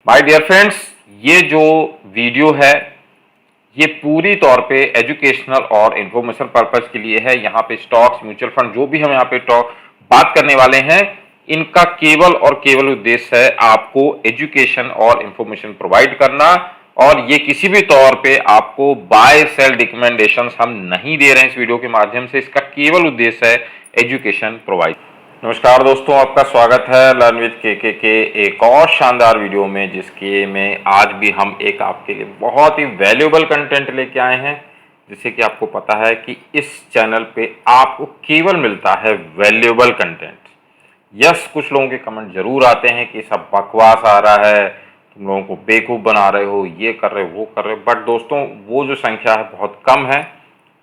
My dear friends, ये जो video है ये पूरी तौर पे एजुकेशनल और इंफॉर्मेशन पर्पस के लिए है। यहाँ पे स्टॉक्स, म्यूचुअल फंड जो भी हम यहाँ पे बात करने वाले हैं, इनका केवल और केवल उद्देश्य है आपको एजुकेशन और इंफॉर्मेशन प्रोवाइड करना। और ये किसी भी तौर पे आपको बाय सेल रिकमेंडेशंस हम नहीं दे रहे हैं इस वीडियो के माध्यम से। इसका केवल उद्देश्य है एजुकेशन प्रोवाइड। नमस्कार दोस्तों, आपका स्वागत है लर्न विद के एक और शानदार वीडियो में, जिसके में आज भी हम एक आपके लिए बहुत ही वैल्यूएबल कंटेंट लेके आए हैं। जिससे कि आपको पता है कि इस चैनल पे आपको केवल मिलता है वैल्यूएबल कंटेंट। यस, कुछ लोगों के कमेंट जरूर आते हैं कि सब बकवास आ रहा है, तुम लोगों को बेवकूफ़ बना रहे हो, ये कर रहे हो, वो कर रहे हो। बट दोस्तों, वो जो संख्या है बहुत कम है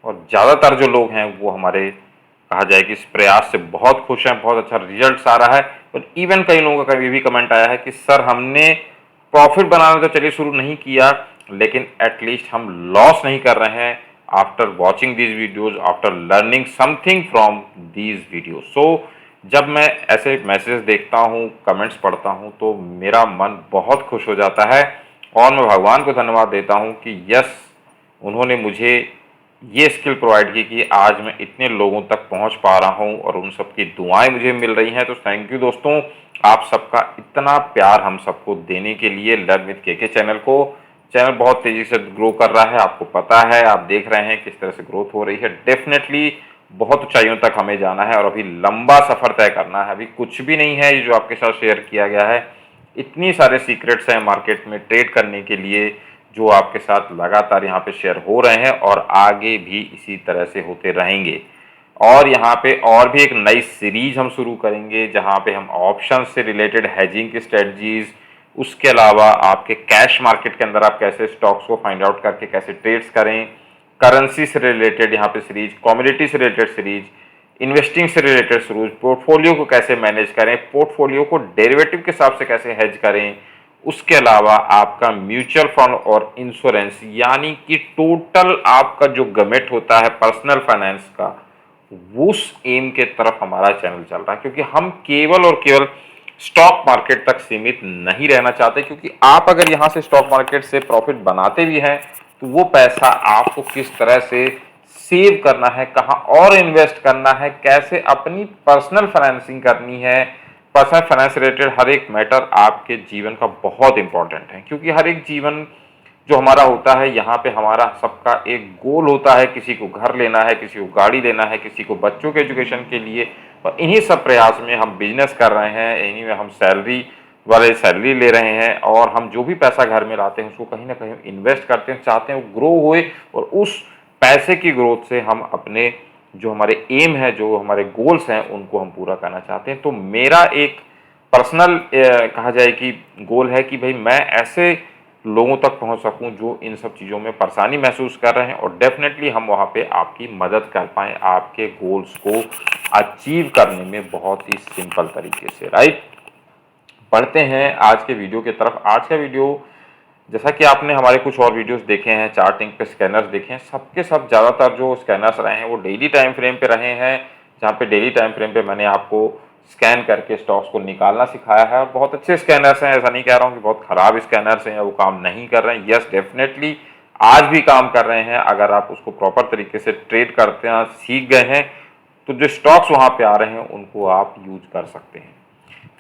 और ज़्यादातर जो लोग हैं वो हमारे कहा जाए कि इस प्रयास से बहुत खुश हैं, बहुत अच्छा रिजल्ट आ रहा है। और इवन कई लोगों का ये भी कमेंट आया है कि सर, हमने प्रॉफिट बनाना तो चलिए शुरू नहीं किया, लेकिन एटलीस्ट हम लॉस नहीं कर रहे हैं after watching these videos, after learning something from these videos. So जब मैं ऐसे मैसेज देखता हूँ, कमेंट्स पढ़ता हूँ, तो मेरा मन बहुत खुश हो जाता है और मैं भगवान को धन्यवाद देता हूँ कि यस, उन्होंने मुझे ये स्किल प्रोवाइड की कि आज मैं इतने लोगों तक पहुंच पा रहा हूं और उन सबकी दुआएं मुझे मिल रही हैं। तो थैंक यू दोस्तों, आप सबका इतना प्यार हम सबको देने के लिए। लर्न विद के चैनल बहुत तेजी से ग्रो कर रहा है, आपको पता है, आप देख रहे हैं किस तरह से ग्रोथ हो रही है। डेफिनेटली बहुत ऊंचाइयों तक हमें जाना है और अभी लंबा सफर तय करना है। अभी कुछ भी नहीं है जो आपके साथ शेयर किया गया है। इतनी सारे सीक्रेट्स हैं मार्केट में ट्रेड करने के लिए जो आपके साथ लगातार यहाँ पे शेयर हो रहे हैं और आगे भी इसी तरह से होते रहेंगे। और यहाँ पे और भी एक नई सीरीज हम शुरू करेंगे जहाँ पे हम ऑप्शन से रिलेटेड हेजिंग की स्ट्रेटजीज, उसके अलावा आपके कैश मार्केट के अंदर आप कैसे स्टॉक्स को फाइंड आउट करके कैसे ट्रेड्स करें, करेंसी से रिलेटेड यहाँ पे सीरीज, कमोडिटी से रिलेटेड सीरीज, इन्वेस्टिंग से रिलेटेड सीरीज, पोर्टफोलियो को कैसे मैनेज करें, पोर्टफोलियो को डेरिवेटिव के हिसाब से कैसे हेज करें, उसके अलावा आपका म्यूचुअल फंड और इंश्योरेंस, यानी कि टोटल आपका जो गमेट होता है पर्सनल फाइनेंस का, उस एम के तरफ हमारा चैनल चल रहा है। क्योंकि हम केवल और केवल स्टॉक मार्केट तक सीमित नहीं रहना चाहते, क्योंकि आप अगर यहां से स्टॉक मार्केट से प्रॉफिट बनाते भी हैं तो वो पैसा आपको किस तरह से सेव करना है, कहां और इन्वेस्ट करना है, कैसे अपनी पर्सनल फाइनेंसिंग करनी है। पर्सनल फाइनेंस रिलेटेड हर एक मैटर आपके जीवन का बहुत इंपॉर्टेंट है, क्योंकि हर एक जीवन जो हमारा होता है, यहाँ पे हमारा सबका एक गोल होता है। किसी को घर लेना है, किसी को गाड़ी लेना है, किसी को बच्चों के एजुकेशन के लिए। और इन्हीं सब प्रयास में हम बिजनेस कर रहे हैं, इन्हीं में हम सैलरी वाले सैलरी ले रहे हैं और हम जो भी पैसा घर में लाते हैं उसको कहीं ना कहीं इन्वेस्ट करते हैं, चाहते हैं वो ग्रो होए और उस पैसे की ग्रोथ से हम अपने जो हमारे एम है, जो हमारे गोल्स हैं, उनको हम पूरा करना चाहते हैं। तो मेरा एक पर्सनल कहा जाए कि गोल है कि भाई मैं ऐसे लोगों तक पहुंच सकूं जो इन सब चीज़ों में परेशानी महसूस कर रहे हैं और डेफिनेटली हम वहां पे आपकी मदद कर पाएँ आपके गोल्स को अचीव करने में बहुत ही सिंपल तरीके से। राइट, बढ़ते हैं आज के वीडियो की तरफ। आज का वीडियो, जैसा कि आपने हमारे कुछ और वीडियोस देखे हैं, चार्टिंग पे स्कैनर्स देखे हैं, सबके सब ज़्यादातर जो स्कैनर्स रहे हैं वो डेली टाइम फ्रेम पे रहे हैं, जहाँ पे डेली टाइम फ्रेम पे मैंने आपको स्कैन करके स्टॉक्स को निकालना सिखाया है। और बहुत अच्छे स्कैनर्स हैं, ऐसा नहीं कह रहा हूँ कि बहुत ख़राब स्कैनर्स हैं या वो काम नहीं कर रहे हैं। यस, डेफिनेटली आज भी काम कर रहे हैं। अगर आप उसको प्रॉपर तरीके से ट्रेड करते हैं, सीख गए हैं, तो जो स्टॉक्स वहाँ पे आ रहे हैं उनको आप यूज कर सकते हैं।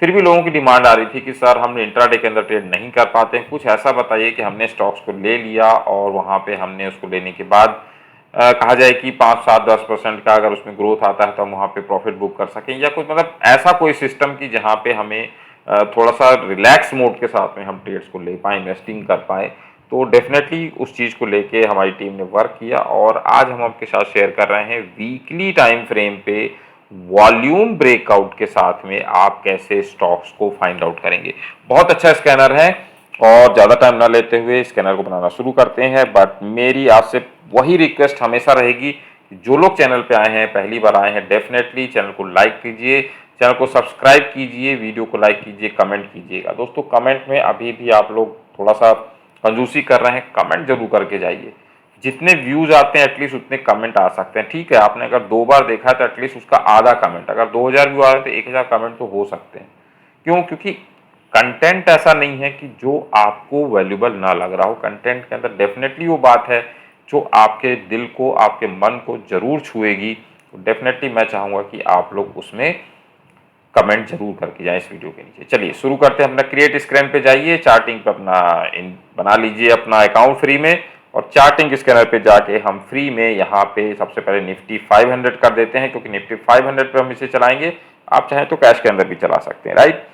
फिर भी लोगों की डिमांड आ रही थी कि सर, हम इंट्राडे के अंदर ट्रेड नहीं कर पाते हैं, कुछ ऐसा बताइए कि हमने स्टॉक्स को ले लिया और वहाँ पे हमने उसको लेने के बाद कहा जाए कि 5, 7, 10% का अगर उसमें ग्रोथ आता है तो हम वहाँ पे प्रॉफिट बुक कर सकें, या कुछ मतलब ऐसा कोई सिस्टम की जहाँ पे हमें थोड़ा सा रिलैक्स मोड के साथ में हम ट्रेड्स को ले पाएँ, इन्वेस्टिंग कर पाएँ। तो डेफिनेटली उस चीज़ को लेके हमारी टीम ने वर्क किया और आज हम आपके साथ शेयर कर रहे हैं वीकली टाइम फ्रेम पे वॉल्यूम ब्रेकआउट के साथ में आप कैसे स्टॉक्स को फाइंड आउट करेंगे। बहुत अच्छा स्कैनर है और ज़्यादा टाइम ना लेते हुए स्कैनर को बनाना शुरू करते हैं। बट मेरी आपसे वही रिक्वेस्ट हमेशा रहेगी, जो लोग चैनल पे आए हैं, पहली बार आए हैं, डेफिनेटली चैनल को लाइक कीजिए, चैनल को सब्सक्राइब कीजिए, वीडियो को लाइक कीजिए, कमेंट कीजिएगा। दोस्तों, कमेंट में अभी भी आप लोग थोड़ा सा कंजूसी कर रहे हैं, कमेंट जरूर करके जाइए। जितने व्यूज आते हैं एटलीस्ट उतने कमेंट आ सकते हैं। ठीक है, आपने अगर 2 बार देखा है तो एटलीस्ट उसका आधा कमेंट, अगर 2000 व्यू आ रहे हैं तो 1000 कमेंट तो हो सकते हैं। क्यों? क्योंकि कंटेंट ऐसा नहीं है कि जो आपको वैल्यूबल ना लग रहा हो। कंटेंट के अंदर डेफिनेटली वो बात है जो आपके दिल को, आपके मन को जरूर छुएगी। तो डेफिनेटली मैं चाहूँगा कि आप लोग उसमें कमेंट जरूर करके जाएं इस वीडियो के नीचे। चलिए शुरू करते हैं। अपना क्रिएट स्क्रीन पे जाइए, चार्टिंग पे अपना बना लीजिए अपना अकाउंट फ्री में, और चार्टिंग स्कैनर पे जाके हम फ्री में यहाँ पे सबसे पहले निफ्टी 500 कर देते हैं, क्योंकि निफ्टी 500 पे हम इसे चलाएंगे। आप चाहें तो कैश के अंदर भी चला सकते हैं, राइट।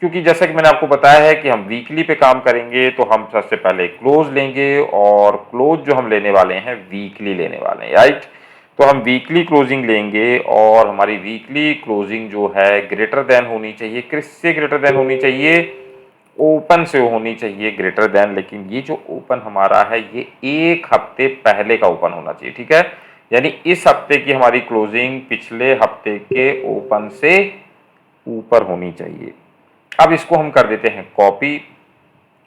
क्योंकि जैसा कि मैंने आपको बताया है कि हम वीकली पे काम करेंगे, तो हम सबसे पहले क्लोज लेंगे, और क्लोज जो हम लेने वाले हैं वीकली लेने वाले हैं, राइट। तो हम वीकली क्लोजिंग लेंगे, और हमारी वीकली क्लोजिंग जो है ग्रेटर देन होनी चाहिए, किससे ग्रेटर देन होनी चाहिए, ओपन से होनी चाहिए ग्रेटर देन। लेकिन ये जो ओपन हमारा है ये एक हफ्ते पहले का ओपन होना चाहिए, ठीक है। यानी इस हफ्ते की हमारी क्लोजिंग पिछले हफ्ते के ओपन से ऊपर होनी चाहिए। अब इसको हम कर देते हैं कॉपी,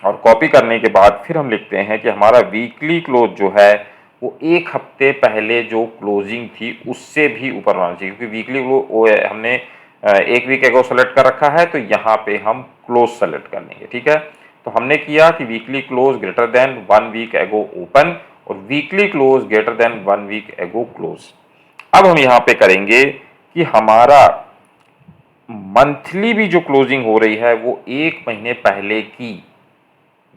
और कॉपी करने के बाद फिर हम लिखते हैं कि हमारा वीकली क्लोज जो है वो एक हफ्ते पहले जो क्लोजिंग थी उससे भी ऊपर होना चाहिए, क्योंकि वीकली वो हमने एक वीक एगो सेलेक्ट कर रखा है, तो यहाँ पे हम क्लोज सेलेक्ट कर लेंगे, ठीक है। तो हमने किया कि weekly close greater than 1 week ago open, और weekly close greater than 1 week ago close. अब हम यहाँ पे करेंगे कि हमारा मंथली भी जो क्लोजिंग हो रही है वो एक महीने पहले की,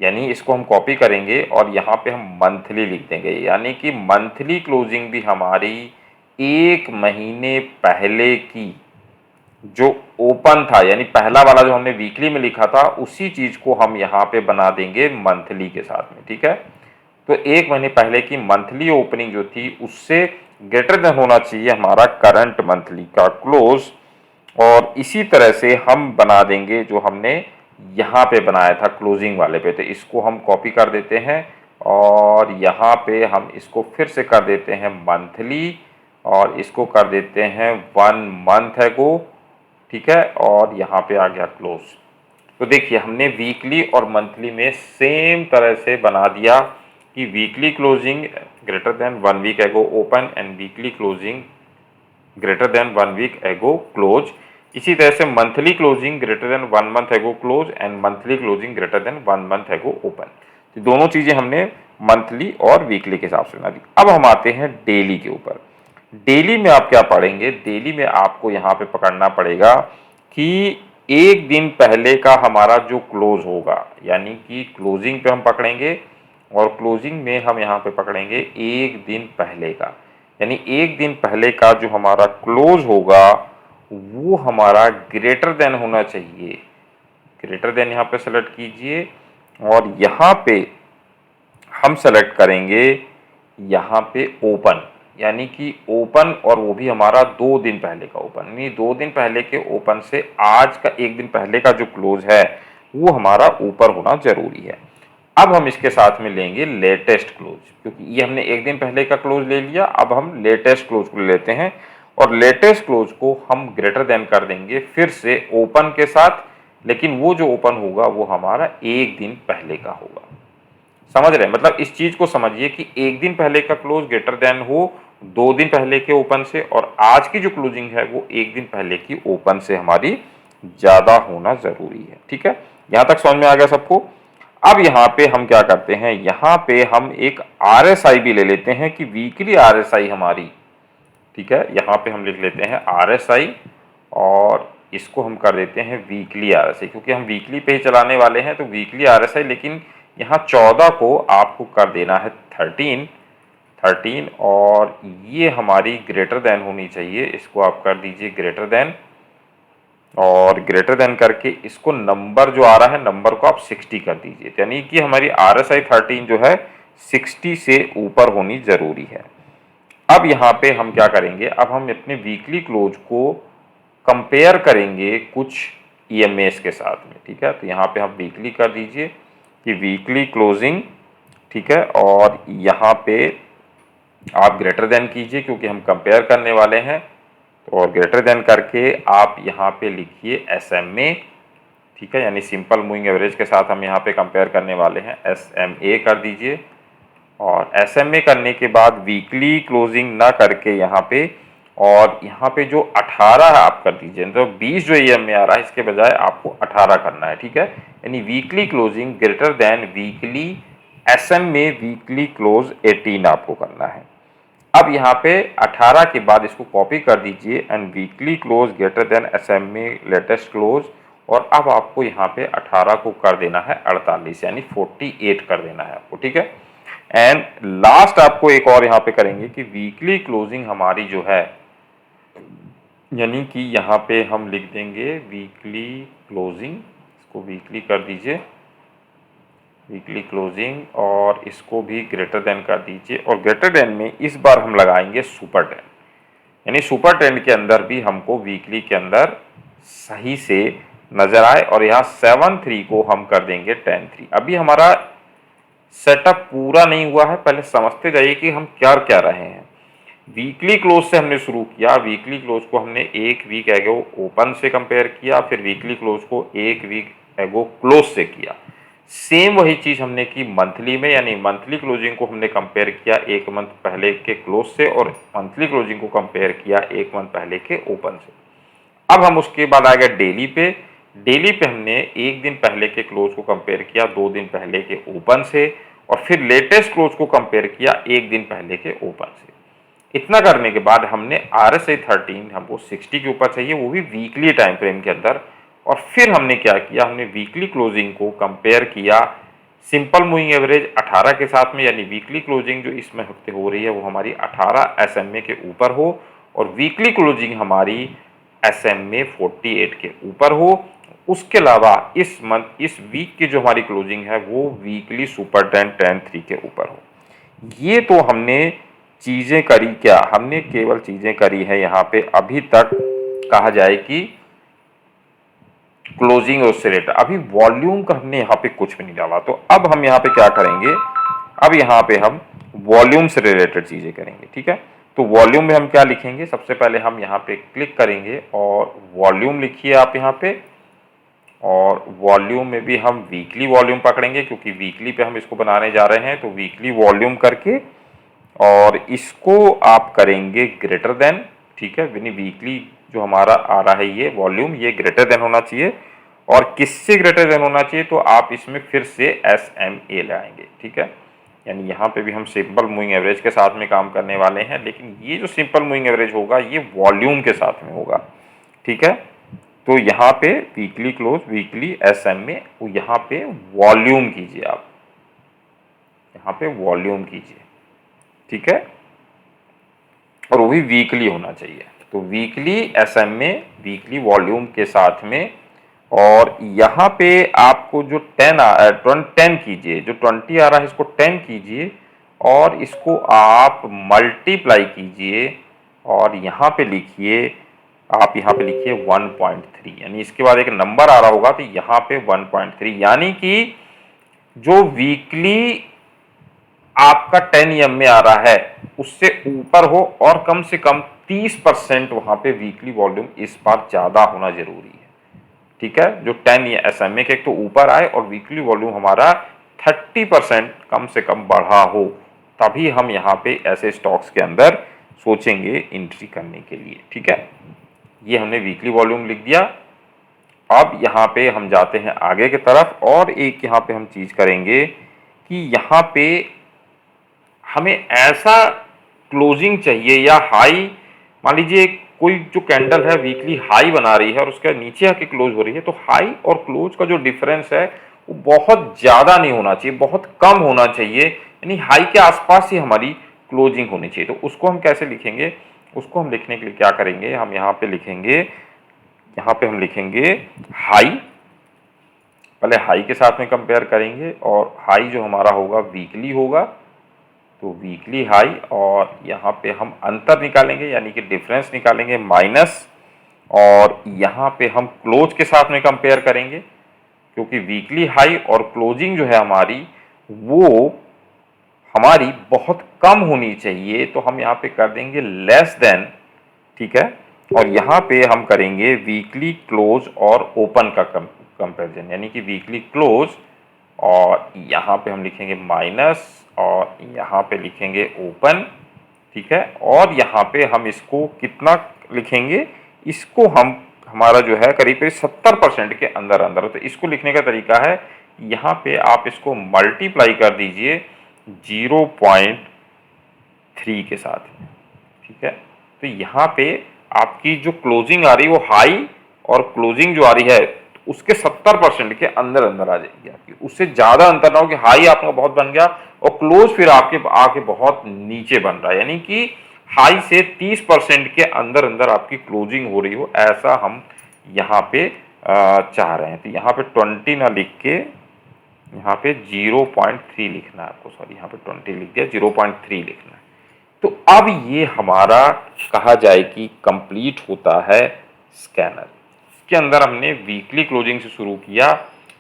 यानी इसको हम कॉपी करेंगे और यहाँ पे हम मंथली लिख देंगे, यानी कि मंथली क्लोजिंग भी हमारी एक महीने पहले की जो ओपन था, यानी पहला वाला जो हमने वीकली में लिखा था उसी चीज को हम यहाँ पे बना देंगे मंथली के साथ में, ठीक है। तो एक महीने पहले की मंथली ओपनिंग जो थी उससे ग्रेटर देन होना चाहिए हमारा करंट मंथली का क्लोज, और इसी तरह से हम बना देंगे जो हमने यहाँ पे बनाया था क्लोजिंग वाले पे। तो इसको हम कॉपी कर देते हैं, और यहाँ पे हम इसको फिर से कर देते हैं मंथली, और इसको कर देते हैं 1 मंथ एगो, ठीक है। और यहाँ पे आ गया क्लोज। तो देखिए हमने वीकली और मंथली में सेम तरह से बना दिया कि weekly closing greater than 1 week ago open, and weekly closing greater than 1 week ago close. इसी तरह से monthly closing greater than 1 month ago close, and monthly closing greater than 1 month ago open. तो दोनों चीजें हमने मंथली और weekly के हिसाब से बना दी। अब हम आते हैं डेली के ऊपर। डेली में आप क्या पढ़ेंगे, डेली में आपको यहाँ पे पकड़ना पड़ेगा कि एक दिन पहले का हमारा जो क्लोज होगा, यानी कि क्लोजिंग पे हम पकड़ेंगे, और क्लोजिंग में हम यहाँ पे पकड़ेंगे एक दिन पहले का, यानी एक दिन पहले का जो हमारा क्लोज होगा वो हमारा ग्रेटर देन होना चाहिए। ग्रेटर देन यहाँ पे सेलेक्ट कीजिए, और यहाँ पे हम सेलेक्ट करेंगे यहाँ पे ओपन, यानी कि ओपन, और वो भी हमारा 2 दिन पहले का ओपन, यानी 2 दिन पहले के ओपन से आज का एक दिन पहले का जो क्लोज है वो हमारा ऊपर होना जरूरी है। अब हम इसके साथ में लेंगे लेटेस्ट क्लोज, क्योंकि ये हमने एक दिन पहले का क्लोज ले लिया, अब हम लेटेस्ट क्लोज को लेते हैं, और लेटेस्ट क्लोज को हम ग्रेटर देन कर देंगे फिर से ओपन के साथ, लेकिन वो जो ओपन होगा वो हमारा एक दिन पहले का होगा। समझ रहे हैं, मतलब इस चीज को समझिए कि एक दिन पहले का क्लोज ग्रेटर देन हो 2 दिन पहले के ओपन से, और आज की जो क्लोजिंग है वो एक दिन पहले की ओपन से हमारी ज्यादा होना जरूरी है, ठीक है। यहां तक समझ में आ गया सबको। अब यहाँ पे हम क्या करते हैं, यहाँ पे हम एक RSI भी ले लेते हैं कि वीकली RSI हमारी, ठीक है। यहाँ पे हम लिख लेते हैं RSI, और इसको हम कर देते हैं वीकली RSI, क्योंकि हम वीकली पे ही चलाने वाले हैं तो वीकली RSI। लेकिन यहाँ 14 को आपको कर देना है 13, और ये हमारी ग्रेटर देन होनी चाहिए, इसको आप कर दीजिए ग्रेटर देन, और ग्रेटर देन करके इसको नंबर जो आ रहा है नंबर को आप 60 कर दीजिए, यानी कि हमारी RSI 13 जो है 60 से ऊपर होनी जरूरी है। अब यहाँ पे हम क्या करेंगे, अब हम अपने वीकली क्लोज को कंपेयर करेंगे कुछ EMAs के साथ में, ठीक है। तो यहाँ पे हम वीकली कर दीजिए कि वीकली क्लोजिंग, ठीक है, और यहाँ पे आप ग्रेटर देन कीजिए क्योंकि हम कंपेयर करने वाले हैं, तो और ग्रेटर देन करके आप यहाँ पे लिखिए SMA, ठीक है, यानी सिंपल मूविंग एवरेज के साथ हम यहाँ पे कंपेयर करने वाले हैं, SMA कर दीजिए। और SMA करने के बाद वीकली क्लोजिंग ना करके यहाँ पे और यहाँ पे जो 18 आप कर दीजिए, तो 20 जो EM में आ रहा है इसके बजाय आपको 18 करना है, ठीक है। यानी weekly closing greater then weekly SM में वीकली क्लोज 18 आपको करना है। अब यहाँ पे 18 के बाद इसको कॉपी कर दीजिए and weekly close greater then SM में लेटेस्ट क्लोज, और अब आपको यहाँ पे 18 को कर देना है 48 यानी 48 कर देना है आपको, ठीक है। एंड लास्ट आपको एक और यहाँ पे करेंगे कि वीकली क्लोजिंग हमारी जो है, यानी कि यहाँ पे हम लिख देंगे वीकली क्लोजिंग, इसको वीकली कर दीजिए वीकली क्लोजिंग, और इसको भी ग्रेटर देन कर दीजिए, और ग्रेटर देन में इस बार हम लगाएंगे सुपर ट्रेंड, यानी सुपर ट्रेंड के अंदर भी हमको वीकली के अंदर सही से नजर आए, और यहाँ 7-3 को हम कर देंगे 10-3। अभी हमारा सेटअप पूरा नहीं हुआ है, पहले समझते जाइए कि हम क्या क्या रहे हैं। वीकली क्लोज से हमने शुरू किया, वीकली क्लोज को हमने एक वीक एगो ओपन से कंपेयर किया, फिर वीकली क्लोज को एक वीक एगो क्लोज से किया। सेम वही चीज हमने की मंथली में, यानी मंथली क्लोजिंग को हमने कंपेयर किया एक मंथ पहले के क्लोज से, और मंथली क्लोजिंग को कंपेयर किया एक मंथ पहले के ओपन से। अब हम उसके बाद आ गए डेली पे। डेली पे हमने एक दिन पहले के क्लोज को कंपेयर किया 2 दिन पहले के ओपन से, और फिर लेटेस्ट क्लोज को कंपेयर किया एक दिन पहले के ओपन से। इतना करने के बाद हमने RSI 13 हमको 60 के ऊपर चाहिए, वो भी वीकली टाइम फ्रेम के अंदर। और फिर हमने क्या किया, हमने वीकली क्लोजिंग को कंपेयर किया सिंपल मूविंग एवरेज 18 के साथ में, यानी वीकली क्लोजिंग जो इसमें हफ्ते हो रही है वो हमारी 18 SMA के ऊपर हो, और वीकली क्लोजिंग हमारी SMA 48 के ऊपर हो। उसके अलावा इस मंथ इस वीक की जो हमारी क्लोजिंग है वो वीकली सुपर ट्रेंड 10-3 के ऊपर हो। ये तो हमने चीजें करी, क्या हमने केवल चीजें करी है यहाँ पे अभी तक कहा जाए कि क्लोजिंग और उससे रिलेटेड। अभी वॉल्यूम का हमने यहाँ पे कुछ भी नहीं डाला, तो अब हम यहाँ पे क्या करेंगे, अब यहाँ पे हम वॉल्यूम से रिलेटेड चीजें करेंगे, ठीक है। तो वॉल्यूम में हम क्या लिखेंगे, सबसे पहले हम यहाँ पे क्लिक करेंगे और वॉल्यूम लिखिए आप यहाँ पे, और वॉल्यूम में भी हम वीकली वॉल्यूम पकड़ेंगे क्योंकि वीकली पे हम इसको बनाने जा रहे हैं। तो वीकली वॉल्यूम करके और इसको आप करेंगे ग्रेटर देन, ठीक है। यानी वीकली जो हमारा आ रहा है ये वॉल्यूम, ये ग्रेटर देन होना चाहिए। और किससे ग्रेटर देन होना चाहिए, तो आप इसमें फिर से SMA लाएंगे, ठीक है। यानी यहाँ पे भी हम सिंपल मूविंग एवरेज के साथ में काम करने वाले हैं, लेकिन ये जो सिंपल मूविंग एवरेज होगा ये वॉल्यूम के साथ में होगा, ठीक है। तो यहाँ पे वीकली क्लोज वीकली SMA, तो यहाँ पे वॉल्यूम कीजिए आप, यहाँ पे वॉल्यूम कीजिए, ठीक है। और वो भी वीकली होना चाहिए। तो वीकली SMA वीकली वॉल्यूम के साथ में, और यहाँ पे आपको जो 10 कीजिए, जो 20 आ रहा है इसको 10 कीजिए, और इसको आप मल्टीप्लाई कीजिए, और यहाँ पे लिखिए, आप यहाँ पे लिखिए 1.3, यानी इसके बाद एक नंबर आ रहा होगा तो यहाँ पे 1.3, यानी कि जो वीकली आपका 10 EM में आ रहा है उससे ऊपर हो, और कम से कम 30% वहां पे वीकली वॉल्यूम इस बार ज्यादा होना जरूरी है, ठीक है। जो 10 SMA के तो ऊपर आए और वीकली वॉल्यूम हमारा 30% कम से कम बढ़ा हो, तभी हम यहाँ पे ऐसे स्टॉक्स के अंदर सोचेंगे एंट्री करने के लिए, ठीक है। ये हमने वीकली वॉल्यूम लिख दिया। अब यहाँ पे हम जाते हैं आगे की तरफ, और एक यहाँ पे हम चीज करेंगे कि यहाँ पे हमें ऐसा क्लोजिंग चाहिए या हाई, मान लीजिए कोई जो कैंडल है वीकली हाई बना रही है और उसके नीचे आके क्लोज हो रही है, तो हाई और क्लोज का जो डिफरेंस है वो बहुत ज्यादा नहीं होना चाहिए, बहुत कम होना चाहिए, यानी हाई के आसपास ही हमारी क्लोजिंग होनी चाहिए। तो उसको हम कैसे लिखेंगे, उसको हम लिखने के लिए क्या करेंगे, हम यहाँ पे लिखेंगे, यहाँ पे हम लिखेंगे हाई, पहले हाई के साथ में कंपेयर करेंगे, और हाई जो हमारा होगा वीकली होगा, तो वीकली हाई, और यहाँ पे हम अंतर निकालेंगे यानी कि डिफरेंस निकालेंगे माइनस, और यहाँ पे हम क्लोज के साथ में कंपेयर करेंगे क्योंकि वीकली हाई और क्लोजिंग जो है हमारी वो हमारी बहुत कम होनी चाहिए, तो हम यहाँ पे कर देंगे लेस देन, ठीक है। और यहाँ पे हम करेंगे वीकली क्लोज और ओपन का कंपेरिजन, यानी कि वीकली क्लोज, और यहाँ पे हम लिखेंगे माइनस, और यहाँ पे लिखेंगे ओपन, ठीक है। और यहाँ पे हम इसको कितना लिखेंगे, इसको हम हमारा जो है करीब करीब 70% के अंदर अंदर। तो इसको लिखने का तरीका है, यहाँ पे आप इसको मल्टीप्लाई कर दीजिए 0.3 के साथ, ठीक है। तो यहाँ पे आपकी जो क्लोजिंग आ रही है वो हाई, और क्लोजिंग जो आ रही है उसके 70% के अंदर अंदर आ जाएगी आपकी। उससे ज्यादा अंतर ना हो कि हाई आपका बहुत बन गया और क्लोज फिर आपके आके बहुत नीचे बन रहा है, यानी कि हाई से 30% के अंदर अंदर आपकी क्लोजिंग हो रही हो, ऐसा हम यहाँ पे चाह रहे हैं। तो यहाँ पे 20 ना लिख के यहाँ पे 0.3 लिखना है आपको, सॉरी यहाँ पे 20 लिख दिया, 0.3 लिखना है। तो अब ये हमारा कहा जाए कि कंप्लीट होता है स्कैनर। इसके अंदर हमने वीकली क्लोजिंग से शुरू किया,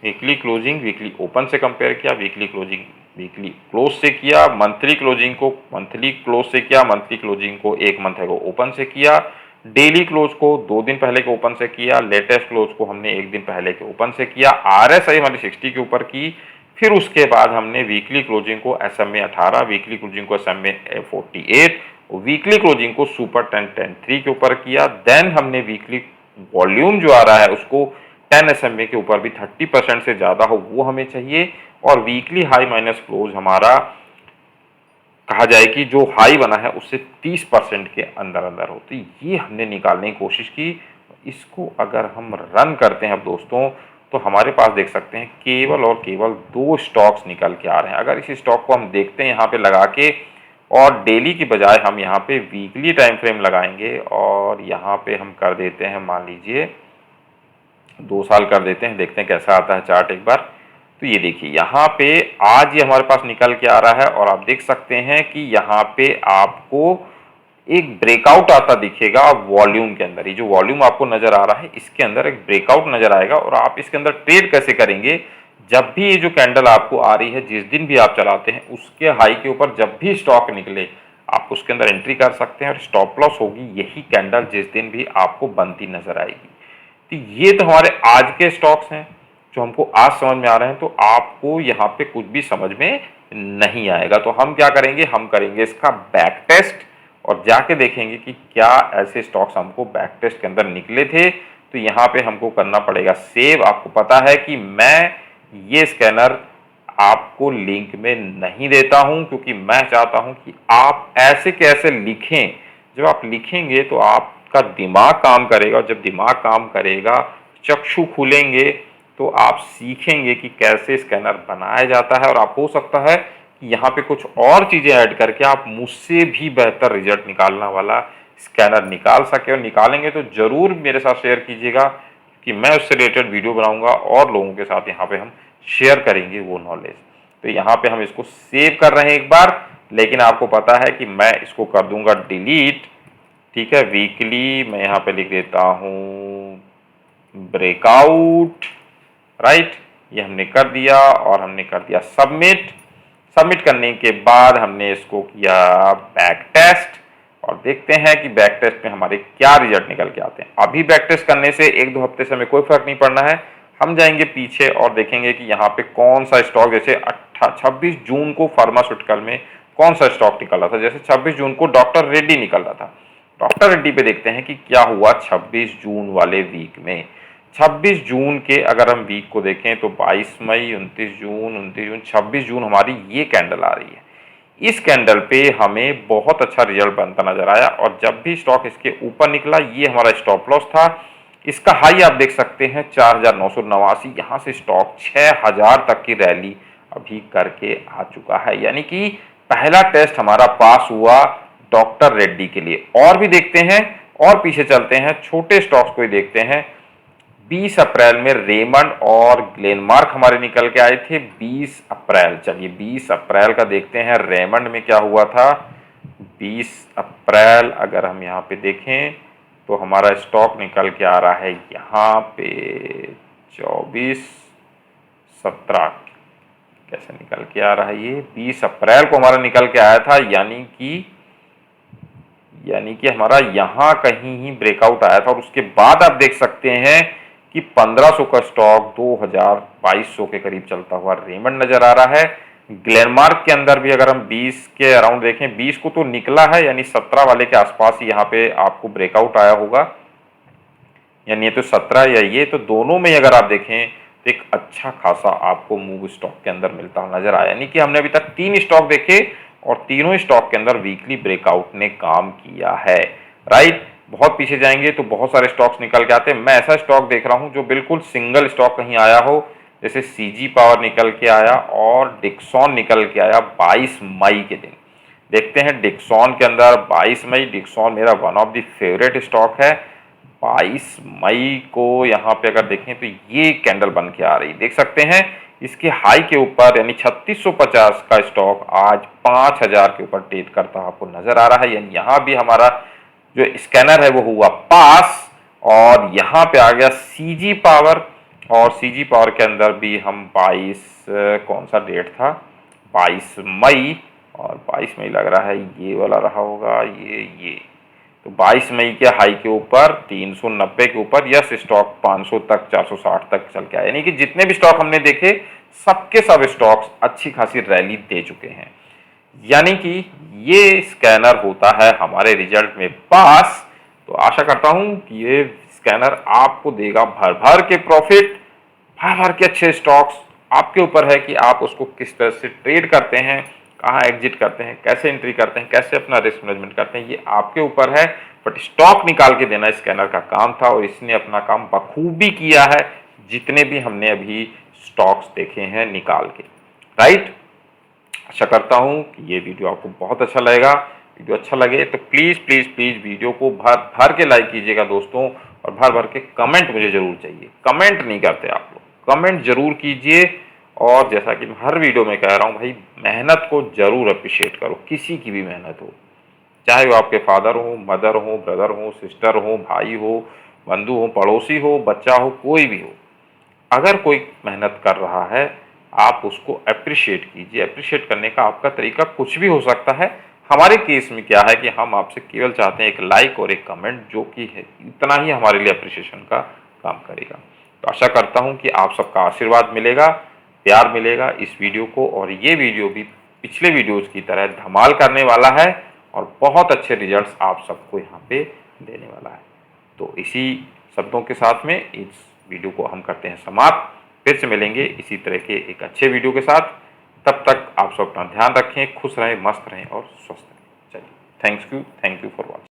वीकली क्लोजिंग वीकली ओपन से कंपेयर किया, वीकली क्लोजिंग वीकली क्लोज से किया, मंथली क्लोजिंग को मंथली क्लोज से किया, मंथली क्लोजिंग को एक मंथ है वो ओपन से किया, डेली क्लोज को 2 दिन पहले के ओपन से किया, लेटेस्ट क्लोज को हमने 1 दिन पहले के ओपन से किया, RSI हमारी 60 के ऊपर की। फिर उसके बाद हमने वीकली क्लोजिंग को SMA 18, वीकली क्लोजिंग को SMA 48, वीकली क्लोजिंग को सुपर 10-10-3 के ऊपर किया। देन हमने वीकली वॉल्यूम जो आ रहा है उसको 10 SMA के ऊपर भी 30% से ज़्यादा हो वो हमें चाहिए, और वीकली हाई माइनस क्लोज हमारा कहा जाए कि जो हाई बना है उससे 30% के अंदर अंदर हो। तो ये हमने निकालने की कोशिश की। इसको अगर हम रन करते हैं अब दोस्तों, तो हमारे पास देख सकते हैं केवल और केवल 2 स्टॉक्स निकल के आ रहे हैं। अगर इस स्टॉक को हम देखते हैं यहाँ पे लगा के, और डेली की बजाय हम यहाँ पे वीकली टाइम फ्रेम लगाएंगे, और यहाँ पे हम कर देते हैं मान लीजिए 2 साल कर देते हैं, देखते हैं कैसा आता है चार्ट एक बार। तो ये देखिए यहाँ पे आज ये हमारे पास निकल के आ रहा है, और आप देख सकते हैं कि यहाँ पे आपको एक ब्रेकआउट आता दिखेगा वॉल्यूम के अंदर। ये जो वॉल्यूम आपको नजर आ रहा है इसके अंदर एक ब्रेकआउट नजर आएगा। और आप इसके अंदर ट्रेड कैसे करेंगे, जब भी ये जो कैंडल आपको आ रही है, जिस दिन भी आप चलाते हैं उसके हाई के ऊपर जब भी स्टॉक निकले आप उसके अंदर एंट्री कर सकते हैं, और स्टॉप लॉस होगी यही कैंडल जिस दिन भी आपको बनती नजर आएगी। तो ये तो हमारे आज के स्टॉक्स हैं जो हमको आज समझ में आ रहे हैं। तो आपको यहाँ पे कुछ भी समझ में नहीं आएगा, तो हम क्या करेंगे, हम करेंगे इसका बैक टेस्ट और जाके देखेंगे कि क्या ऐसे स्टॉक्स हमको बैक टेस्ट के अंदर निकले थे। तो यहाँ पे हमको करना पड़ेगा सेव। आपको पता है कि मैं ये स्कैनर आपको लिंक में नहीं देता हूं, क्योंकि मैं चाहता हूं कि आप ऐसे कैसे लिखें। जब आप लिखेंगे तो आपका दिमाग काम करेगा, और जब दिमाग काम करेगा, चक्षु खुलेंगे, तो आप सीखेंगे कि कैसे स्कैनर बनाया जाता है। और आप हो सकता है कि यहाँ पे कुछ और चीज़ें ऐड करके आप मुझसे भी बेहतर रिजल्ट निकालने वाला स्कैनर निकाल सके। और निकालेंगे तो ज़रूर मेरे साथ शेयर कीजिएगा, कि मैं उससे रिलेटेड वीडियो बनाऊंगा और लोगों के साथ यहाँ पे हम शेयर करेंगे वो नॉलेज। तो यहाँ पे हम इसको सेव कर रहे हैं एक बार, लेकिन आपको पता है कि मैं इसको कर दूंगा डिलीट, ठीक है। वीकली मैं यहाँ पे लिख देता हूँ ब्रेकआउट, राइट, ये हमने कर दिया, और हमने कर दिया सबमिट। सबमिट करने के बाद हमने इसको किया बैक टेस्ट, और देखते हैं कि बैक टेस्ट में हमारे क्या रिजल्ट निकल के आते हैं। अभी बैक टेस्ट करने से 1-2 हफ्ते से हमें कोई फर्क नहीं पड़ना है। हम जाएंगे पीछे और देखेंगे कि यहाँ पे कौन सा स्टॉक, जैसे 26 जून को फार्मास्यूटिकल में कौन सा स्टॉक निकल रहा था। जैसे 26 जून को डॉक्टर रेड्डी निकल रहा था। डॉक्टर रेड्डी पे देखते हैं कि क्या हुआ 26 जून वाले वीक में। 26 जून के अगर हम वीक को देखें तो 22 मई, 29 जून, 26 जून हमारी ये कैंडल आ रही है। इस कैंडल पे हमें बहुत अच्छा रिजल्ट बनता नजर आया, और जब भी स्टॉक इसके ऊपर निकला ये हमारा स्टॉप लॉस था। इसका हाई आप देख सकते हैं 4989। यहाँ से स्टॉक 6000 तक की रैली अभी करके आ चुका है, यानी कि पहला टेस्ट हमारा पास हुआ डॉक्टर रेड्डी के लिए। और भी देखते हैं, और पीछे चलते हैं, छोटे स्टॉक्स को ही देखते हैं। 20 अप्रैल में रेमंड और ग्लेनमार्क हमारे निकल के आए थे। 20 अप्रैल, चलिए 20 अप्रैल का देखते हैं रेमंड में क्या हुआ था। 20 अप्रैल अगर हम यहाँ पे देखें तो हमारा स्टॉक निकल के आ रहा है यहाँ पे 24-17, कैसे निकल के आ रहा है ये 20 अप्रैल को हमारा निकल के आया था, यानी कि हमारा यहाँ कहीं ही ब्रेकआउट आया था। और उसके बाद आप देख सकते हैं कि 1500 का स्टॉक 2200 के करीब चलता हुआ रेमंड नजर आ रहा है। ग्लेनमार्क के अंदर भी अगर हम 20 के अराउंड देखें, 20 को तो निकला है, यानी 17 वाले के आसपास यहाँ पे आपको ब्रेकआउट आया होगा, यानी ये तो 17 या ये तो दोनों में अगर आप देखें तो एक अच्छा खासा आपको मूव स्टॉक के अंदर मिलता हुआ नजर आया। यानी कि हमने अभी तक 3 स्टॉक देखे और तीनों स्टॉक के अंदर वीकली ब्रेकआउट ने काम किया है, राइट। बहुत पीछे जाएंगे तो बहुत सारे स्टॉक्स निकल के आते हैं। मैं ऐसा स्टॉक देख रहा हूं जो बिल्कुल सिंगल स्टॉक कहीं आया हो, जैसे सीजी पावर निकल के आया और डिक्सॉन निकल के आया 22 मई के दिन। देखते हैं डिक्सॉन के अंदर 22 मई, डिक्सॉन मेरा one of the favourite stock है। 22 मई को यहाँ पे अगर देखें तो ये कैंडल बन के आ रही, देख सकते हैं इसके हाई के ऊपर, यानी 3650 का स्टॉक आज 5000 के ऊपर ट्रेड करता आपको नजर आ रहा है। यानी यहाँ भी हमारा जो स्कैनर है वो हुआ पास, और यहाँ पे आ गया सीजी पावर, और सीजी पावर के अंदर भी हम 22 कौन सा डेट था, 22 मई, और 22 मई लग रहा है ये वाला रहा होगा, ये तो 22 मई के हाई के ऊपर 390 के ऊपर यस स्टॉक 500 तक 460 तक चल के आया। यानी कि जितने भी स्टॉक हमने देखे सबके सब स्टॉक्स अच्छी खासी रैली दे चुके हैं। यानी कि ये स्कैनर होता है हमारे रिजल्ट में पास। तो आशा करता हूं कि ये स्कैनर आपको देगा भर भर के प्रॉफिट, भर भर के अच्छे स्टॉक्स। आपके ऊपर है कि आप उसको किस तरह से ट्रेड करते हैं, कहाँ एग्जिट करते हैं, कैसे एंट्री करते हैं, कैसे अपना रिस्क मैनेजमेंट करते हैं, ये आपके ऊपर है। बट स्टॉक निकाल के देना स्कैनर का काम था और इसने अपना काम बखूबी किया है, जितने भी हमने अभी स्टॉक्स देखे हैं निकाल के, राइट। आशा करता हूं कि ये वीडियो आपको बहुत अच्छा लगेगा। वीडियो अच्छा लगे तो प्लीज़ प्लीज़ प्लीज़ वीडियो को भर भर के लाइक कीजिएगा दोस्तों, और भर भर के कमेंट मुझे ज़रूर चाहिए। कमेंट नहीं करते आप लोग, कमेंट ज़रूर कीजिए। और जैसा कि मैं हर वीडियो में कह रहा हूँ भाई, मेहनत को ज़रूर अप्रिशिएट करो, किसी की भी मेहनत हो, चाहे वो आपके फादर हो, मदर हो, ब्रदर हो, सिस्टर हो, भाई हो, बंधु हो, पड़ोसी हो, बच्चा हो, कोई भी हो। अगर कोई मेहनत कर रहा है आप उसको अप्रिशिएट कीजिए। अप्रिशिएट करने का आपका तरीका कुछ भी हो सकता है। हमारे केस में क्या है कि हम आपसे केवल चाहते हैं एक लाइक और एक कमेंट, जो कि है इतना ही हमारे लिए अप्रिशिएशन का काम करेगा। तो आशा करता हूं कि आप सबका आशीर्वाद मिलेगा, प्यार मिलेगा इस वीडियो को, और ये वीडियो भी पिछले वीडियोज़ की तरह धमाल करने वाला है और बहुत अच्छे रिजल्ट्स आप सबको यहाँ पे देने वाला है। तो इसी शब्दों के साथ में इस वीडियो को हम करते हैं समाप्त। फिर से मिलेंगे इसी तरह के एक अच्छे वीडियो के साथ। तब तक आप सब अपना ध्यान रखें, खुश रहें, मस्त रहें और स्वस्थ रहें। चलिए, थैंक यू फॉर वॉचिंग।